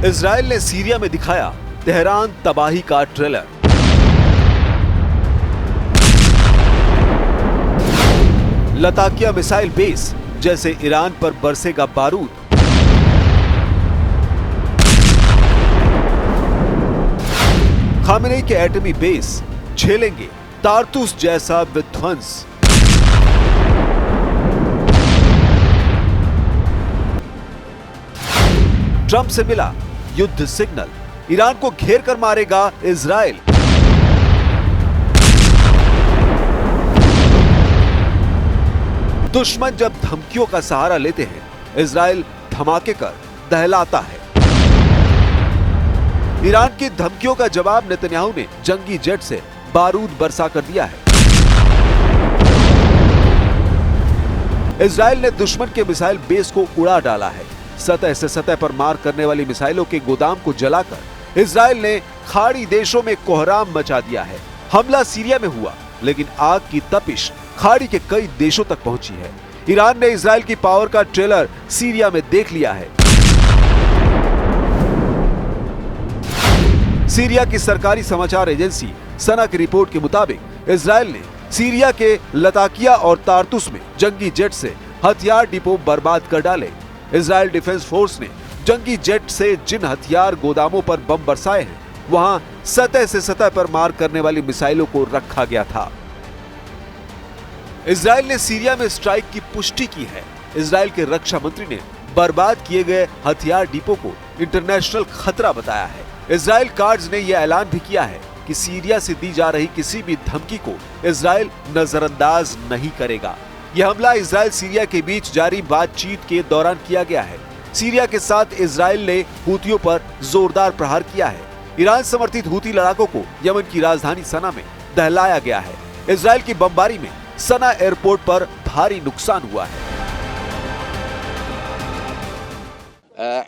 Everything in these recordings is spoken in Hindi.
इजराइल ने सीरिया में दिखाया तेहरान तबाही का ट्रेलर। लताकिया मिसाइल बेस जैसे ईरान पर बरसेगा बारूद। खामेनेई के एटमी बेस झेलेंगे तारतूस जैसा विध्वंस। ट्रंप से मिला युद्ध सिग्नल, ईरान को घेर कर मारेगा इजराइल। दुश्मन जब धमकियों का सहारा लेते हैं, इजराइल धमाके कर दहलाता है। ईरान की धमकियों का जवाब नेतन्याहू ने जंगी जेट से बारूद बरसा कर दिया है। इजराइल ने दुश्मन के मिसाइल बेस को उड़ा डाला है। सतह से सतह पर मार करने वाली मिसाइलों के गोदाम को जलाकर इजराइल ने खाड़ी देशों में कोहराम मचा दिया है। हमला सीरिया में हुआ, लेकिन आग की तपिश खाड़ी के कई देशों तक पहुंची है। ईरान ने इजराइल की पावर का ट्रेलर सीरिया में देख लिया है। सीरिया की सरकारी समाचार एजेंसी सना की रिपोर्ट के मुताबिक इजराइल ने सीरिया के लताकिया और तारतुस में जंगी जेट से हथियार डिपो बर्बाद कर डाले। इजराइल डिफेंस फोर्स ने जंगी जेट से जिन हथियार गोदामों पर बम बरसाए हैं, वहां सतह से सतह पर मार करने वाली मिसाइलों को रखा गया था। इजराइल ने सीरिया में स्ट्राइक की पुष्टि की है। इजराइल के रक्षा मंत्री ने बर्बाद किए गए हथियार डिपो को इंटरनेशनल खतरा बताया है। इजराइल कार्ड्स ने यह ऐलान भी किया है कि सीरिया से दी जा रही किसी भी धमकी को इजराइल नजरअंदाज नहीं करेगा। यह हमला इजराइल सीरिया के बीच जारी बातचीत के दौरान किया गया है। सीरिया के साथ इजराइल ने हूतियों पर जोरदार प्रहार किया है। ईरान समर्थित हूती लड़ाकों को यमन की राजधानी सना में दहलाया गया है। इजराइल की बमबारी में सना एयरपोर्ट पर भारी नुकसान हुआ है।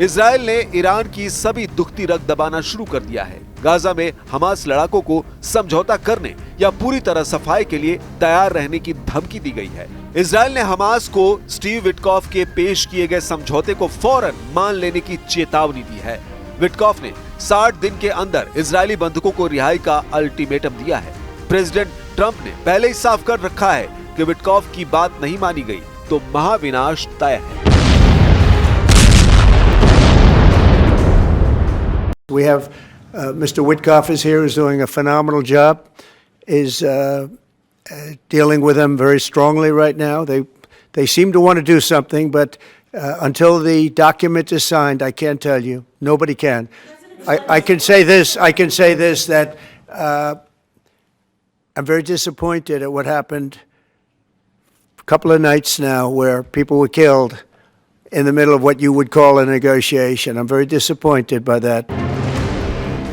इजराइल ने ईरान की सभी दुखती रग दबाना शुरू कर दिया है। गाजा में हमास लड़ाकों को समझौता करने या पूरी तरह सफाई के लिए तैयार रहने की धमकी दी गई है। इजराइल ने हमास को स्टीव विटकॉफ के पेश किए गए समझौते को फौरन मान लेने की चेतावनी दी है। विटकॉफ ने 60 दिन के अंदर इजरायली बंधकों को रिहाई का अल्टीमेटम दिया है। प्रेसिडेंट ट्रंप ने पहले ही साफ कर रखा है कि विटकॉफ की बात नहीं मानी गई तो महाविनाश तय है। We have Mr. Witkoff is here, is doing a phenomenal job, is dealing with them very strongly right now. They seem to want to do something, but until the document is signed, I can't tell you. Nobody can. I can say this. I can say this that I'm very disappointed at what happened a couple of nights now, where people were killed in the middle of what you would call a negotiation. I'm very disappointed by that.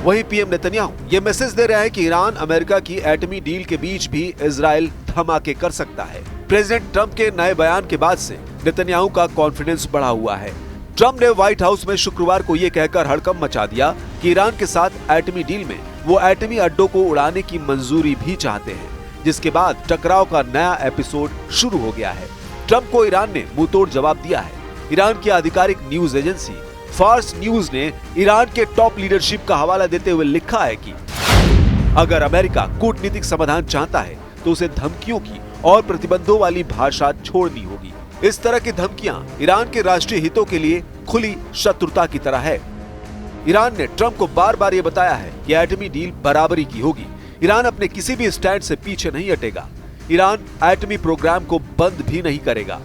वहीं पीएम नेतन्याहू ये मैसेज दे रहा है कि ईरान अमेरिका की एटमी डील के बीच भी इजराइल धमाके कर सकता है। प्रेसिडेंट ट्रंप के नए बयान के बाद से नेतन्याहू का कॉन्फिडेंस बढ़ा हुआ है। ट्रंप ने व्हाइट हाउस में शुक्रवार को ये कहकर हड़कंप मचा दिया कि ईरान के साथ एटमी डील में वो एटमी अड्डों को उड़ाने की मंजूरी भी चाहते हैं, जिसके बाद टकराव का नया एपिसोड शुरू हो गया है। ट्रंप को ईरान ने मुंहतोड़ जवाब दिया है। ईरान की आधिकारिक न्यूज एजेंसी फार्स न्यूज ने ईरान के टॉप लीडरशिप का हवाला देते हुए लिखा है कि अगर अमेरिका कूटनीतिक समाधान चाहता है तो उसे धमकियों की और प्रतिबंधों वाली भाषा छोड़नी होगी। इस तरह की धमकियां ईरान के राष्ट्रीय हितों के लिए खुली शत्रुता की तरह है। ईरान ने ट्रंप को बार बार ये बताया है कि एटमी डील बराबरी की होगी। ईरान अपने किसी भी स्टैंड से पीछे नहीं हटेगा। ईरान एटमी प्रोग्राम को बंद भी नहीं करेगा।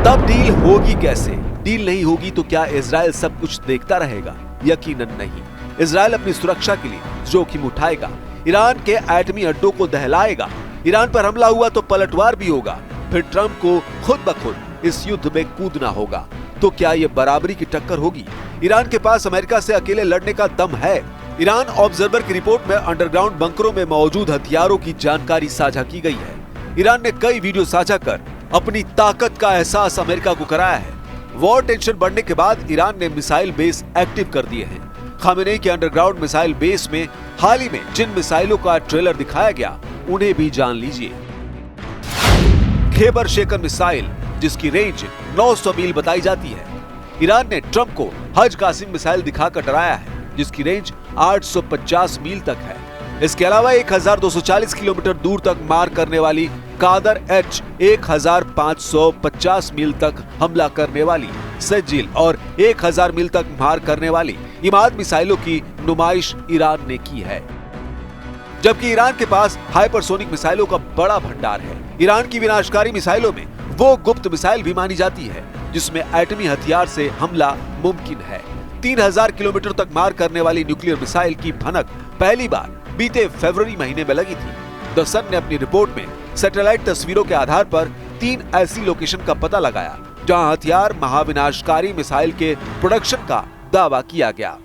तब डील होगी कैसे? डील नहीं होगी तो क्या इजराइल सब कुछ देखता रहेगा? यकीनन नहीं। इजराइल अपनी सुरक्षा के लिए जोखिम उठाएगा, ईरान के एटमी अड्डों को दहलाएगा। ईरान पर हमला हुआ तो पलटवार भी होगा, फिर ट्रंप को खुद ब खुद इस युद्ध में कूदना होगा। तो क्या ये बराबरी की टक्कर होगी? ईरान के पास अमेरिका से अकेले लड़ने का दम है। ईरान ऑब्जर्वर की रिपोर्ट में अंडरग्राउंड बंकरों में मौजूद हथियारों की जानकारी साझा की गई है। ईरान ने कई वीडियो साझा कर अपनी ताकत का एहसास अमेरिका को कराया है। वॉर टेंशन बढ़ने के बाद ईरान ने मिसाइल बेस एक्टिव कर दिए हैं। खामेनेई के अंडरग्राउंड मिसाइल बेस में हाल ही में जिन मिसाइलों का ट्रेलर दिखाया गया उन्हें भी जान लीजिए। खैबर शेकर मिसाइल, जिसकी रेंज 900 मील बताई जाती है। ईरान ने ट्रंप को हज कासिम मिसाइल दिखाकर डराया है, जिसकी रेंज 850 मील तक है। इसके अलावा 1240 किलोमीटर दूर तक मार करने वाली कादर एच, 1550 मील तक हमला करने वाली सज्जिल और 1000 मील तक मार करने वाली इमाद मिसाइलों की नुमाइश ईरान ने की है। जबकि ईरान के पास हाइपरसोनिक मिसाइलों का बड़ा भंडार है। ईरान की विनाशकारी मिसाइलों में वो गुप्त मिसाइल भी मानी जाती है जिसमें एटमी हथियार से हमला मुमकिन है। 3000 किलोमीटर तक मार करने वाली न्यूक्लियर मिसाइल की भनक पहली बार बीते फरवरी महीने में लगी थी। द सन ने अपनी रिपोर्ट में सैटेलाइट तस्वीरों के आधार पर 3 ऐसी लोकेशन का पता लगाया जहां हथियार महाविनाशकारी मिसाइल के प्रोडक्शन का दावा किया गया।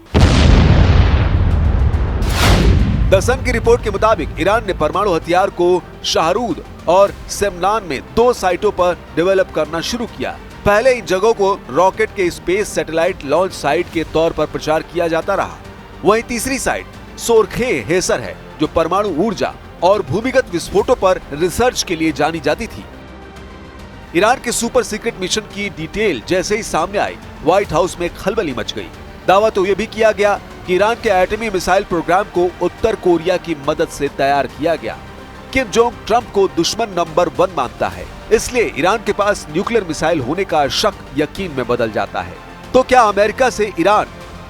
द सन की रिपोर्ट के मुताबिक ईरान ने परमाणु हथियार को शाहरूद और सेमनान में 2 साइटों पर डेवलप करना शुरू किया। पहले इन जगहों को रॉकेट के स्पेस सैटेलाइट लॉन्च साइट के तौर पर प्रचार किया जाता रहा। वहीं तीसरी साइट सोरखे हेसर है, जो परमाणु ऊर्जा और भूमिगत विस्फोटों पर रिसर्च के लिए जानी जाती थी। ईरान के सुपर सीक्रेट मिशन की डिटेल जैसे ही सामने आई, व्हाइट हाउस में खलबली मच गई। दावा तो यह भी किया गया कि ईरान के एटमी मिसाइल प्रोग्राम को उत्तर कोरिया की मदद से तैयार किया गया। किम जोंग ट्रंप को दुश्मन नंबर 1 मानता है, इसलिए ईरान के पास न्यूक्लियर मिसाइल होने का शक यकीन में बदल जाता है। तो क्या अमेरिका से ईरान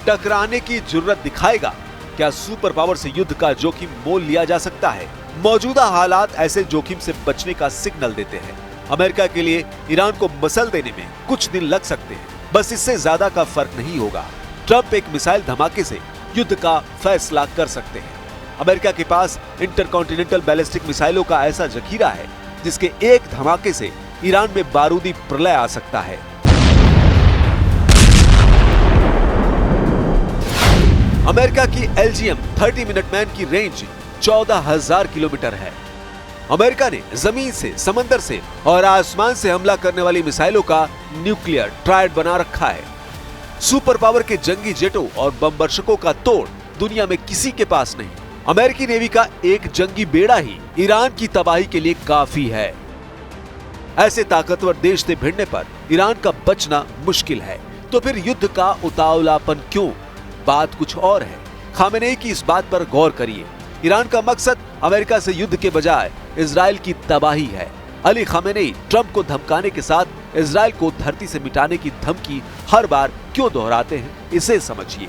टकराने की जुर्रत दिखाएगा? क्या सुपर पावर से युद्ध का जोखिम मोल लिया जा सकता है? मौजूदा हालात ऐसे जोखिम से बचने का सिग्नल देते हैं। अमेरिका के लिए ईरान को मसल देने में कुछ दिन लग सकते हैं, बस इससे ज्यादा का फर्क नहीं होगा। ट्रंप एक मिसाइल धमाके से युद्ध का फैसला कर सकते हैं। अमेरिका के पास इंटरकॉन्टिनेंटल बैलिस्टिक मिसाइलों का ऐसा जखीरा है जिसके एक धमाके से ईरान में बारूदी प्रलय आ सकता है। अमेरिका की LGM 30 मिनटमैन की रेंज 14,000 किलोमीटर है। अमेरिका ने जमीन से, समंदर से और आसमान से हमला करने वाली मिसाइलों का न्यूक्लियर ट्रायड बना रखा है। सुपर पावर के जंगी जेटों और बमवर्षकों का तोड़ दुनिया में किसी के पास नहीं। अमेरिकी नेवी का एक जंगी बेड़ा ही ईरान की तबाही के लिए काफी है। ऐसे ताकतवर देश से भिड़ने पर ईरान का बचना मुश्किल है। तो फिर युद्ध का उतावलापन क्यों? बात कुछ और है। खामेनेई की इस बात पर गौर करिए। ईरान का मकसद अमेरिका से युद्ध के बजाय इजराइल की तबाही है। अली खामेनेई ट्रंप को धमकाने के साथ इजराइल को धरती से मिटाने की धमकी हर बार क्यों दोहराते हैं, इसे समझिए।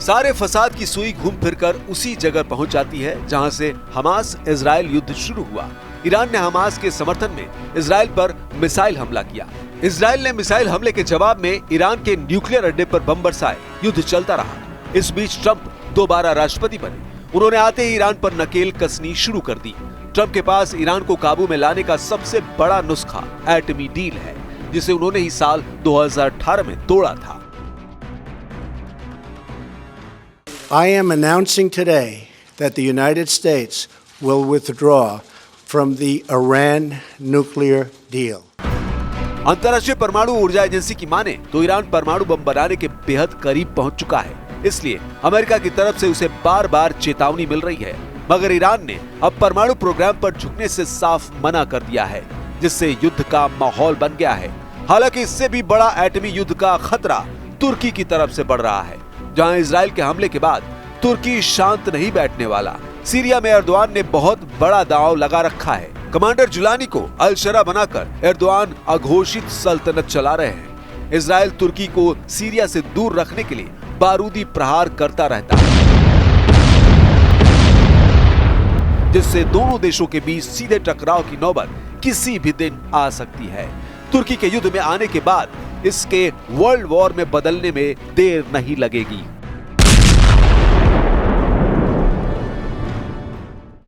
सारे फसाद की सुई घूम फिरकर उसी जगह पहुंच जाती है जहां से हमास इजराइल युद्ध शुरू हुआ। ईरान ने हमास के समर्थन में इजराइल पर मिसाइल हमला किया। इजराइल ने मिसाइल हमले के जवाब में ईरान के न्यूक्लियर अड्डे पर बम बरसाए। युद्ध चलता रहा। इस बीच ट्रंप दोबारा राष्ट्रपति बने। उन्होंने आते ही ईरान पर नकेल कसनी शुरू कर दी। ट्रंप के पास ईरान को काबू में लाने का सबसे बड़ा नुस्खा एटमी डील है, जिसे उन्होंने ही साल 2018 में तोड़ा था। I am announcing today that the United States will withdraw from the Iran nuclear deal. अंतर्राष्ट्रीय परमाणु ऊर्जा एजेंसी की माने तो ईरान परमाणु बम बनाने के बेहद करीब पहुंच चुका है। इसलिए अमेरिका की तरफ से उसे बार बार चेतावनी मिल रही है, मगर ईरान ने अब परमाणु प्रोग्राम पर झुकने से साफ मना कर दिया है, जिससे युद्ध का माहौल बन गया है। हालांकि इससे भी बड़ा एटमी युद्ध का खतरा तुर्की की तरफ से बढ़ रहा है, जहां इजराइल के हमले के बाद तुर्की शांत नहीं बैठने वाला। सीरिया में एर्दोआन ने बहुत बड़ा दांव लगा रखा है। कमांडर जुलानी को अलशरा बनाकर एर्दोआन अघोषित सल्तनत चला रहे हैं। इजराइल तुर्की को सीरिया से दूर रखने के लिए बारूदी प्रहार करता रहता है, जिससे दोनों देशों के बीच सीधे टकराव की नौबत किसी भी दिन आ सकती है। तुर्की के युद्ध में आने के बाद इसके वर्ल्ड वॉर में बदलने में देर नहीं लगेगी।